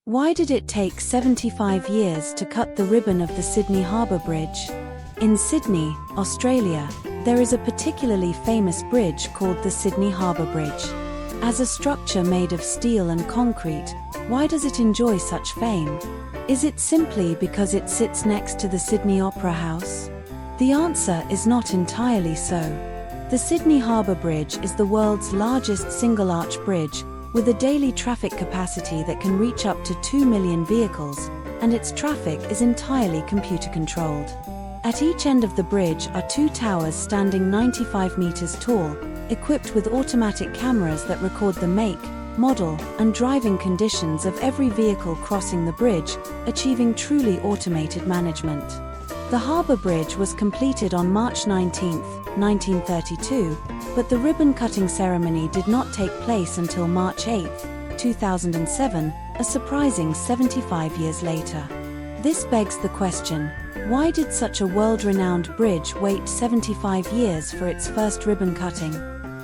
Why did it take 75 years to cut the ribbon of the Sydney Harbour Bridge? In Sydney, Australia, there is a particularly famous bridge called the Sydney Harbour Bridge. As a structure made of steel and concrete, why does it enjoy such fame? Is it simply because it sits next to the Sydney Opera House? The answer is not entirely so. The Sydney Harbour Bridge is the world's largest single-arch bridge, with a daily traffic capacity that can reach up to 2 million vehicles, and its traffic is entirely computer-controlled. At each end of the bridge are two towers standing 95 meters tall, equipped with automatic cameras that record the make, model, and driving conditions of every vehicle crossing the bridge, achieving truly automated management. The Harbour Bridge was completed on March 19, 1932, but the ribbon-cutting ceremony did not take place until March 8, 2007, a surprising 75 years later. This begs the question, why did such a world-renowned bridge wait 75 years for its first ribbon cutting?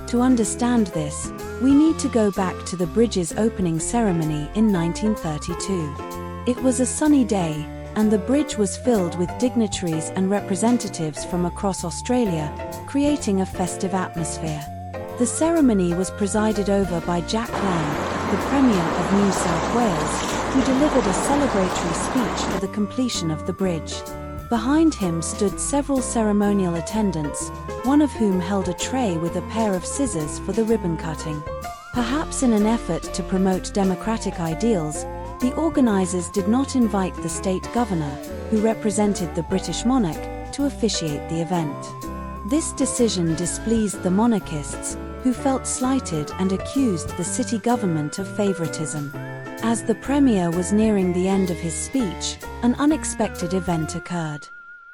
To understand this, we need to go back to the bridge's opening ceremony in 1932. It was a sunny day, and the bridge was filled with dignitaries and representatives from across Australia, creating a festive atmosphere. The ceremony was presided over by Jack Lang, the Premier of New South Wales, who delivered a celebratory speech for the completion of the bridge. Behind him stood several ceremonial attendants, one of whom held a tray with a pair of scissors for the ribbon cutting. Perhaps in an effort to promote democratic ideals, the organisers did not invite the state governor, who represented the British monarch, to officiate the event. This decision displeased the monarchists, who felt slighted and accused the city government of favouritism. As the Premier was nearing the end of his speech, an unexpected event occurred.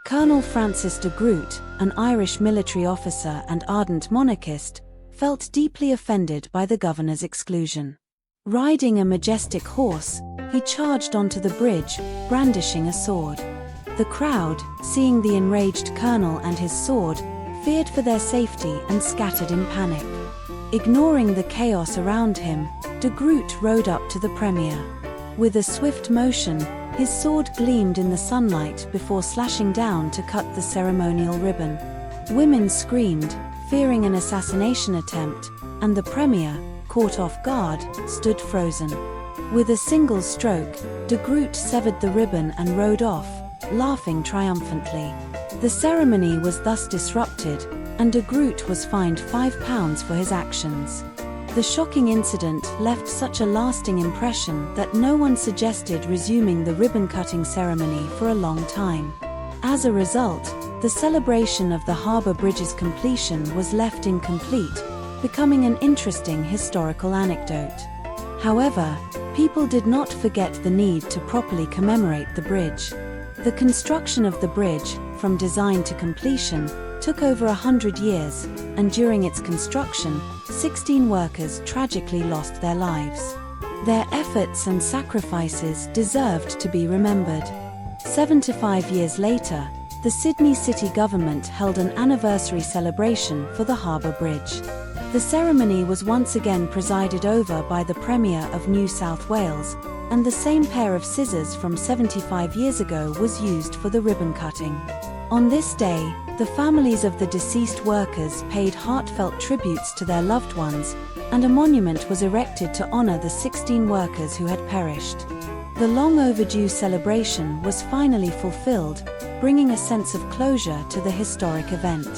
Colonel Francis de Groot, an Irish military officer and ardent monarchist, felt deeply offended by the governor's exclusion. Riding a majestic horse, he charged onto the bridge, brandishing a sword. The crowd, seeing the enraged colonel and his sword, feared for their safety and scattered in panic. Ignoring the chaos around him, de Groot rode up to the Premier. With a swift motion, his sword gleamed in the sunlight before slashing down to cut the ceremonial ribbon. Women screamed, fearing an assassination attempt, and the Premier, caught off guard, stood frozen. With a single stroke, de Groot severed the ribbon and rode off, laughing triumphantly. The ceremony was thus disrupted, and de Groot was fined £5 for his actions. The shocking incident left such a lasting impression that no one suggested resuming the ribbon-cutting ceremony for a long time. As a result, the celebration of the Harbour Bridge's completion was left incomplete, becoming an interesting historical anecdote. However, people did not forget the need to properly commemorate the bridge. The construction of the bridge, from design to completion, took over 100 years, and during its construction, 16 workers tragically lost their lives. Their efforts and sacrifices deserved to be remembered. 75 years later, the Sydney City Government held an anniversary celebration for the Harbour Bridge. The ceremony was once again presided over by the Premier of New South Wales, and the same pair of scissors from 75 years ago was used for the ribbon cutting. On this day, the families of the deceased workers paid heartfelt tributes to their loved ones, and a monument was erected to honour the 16 workers who had perished. The long overdue celebration was finally fulfilled, bringing a sense of closure to the historic event.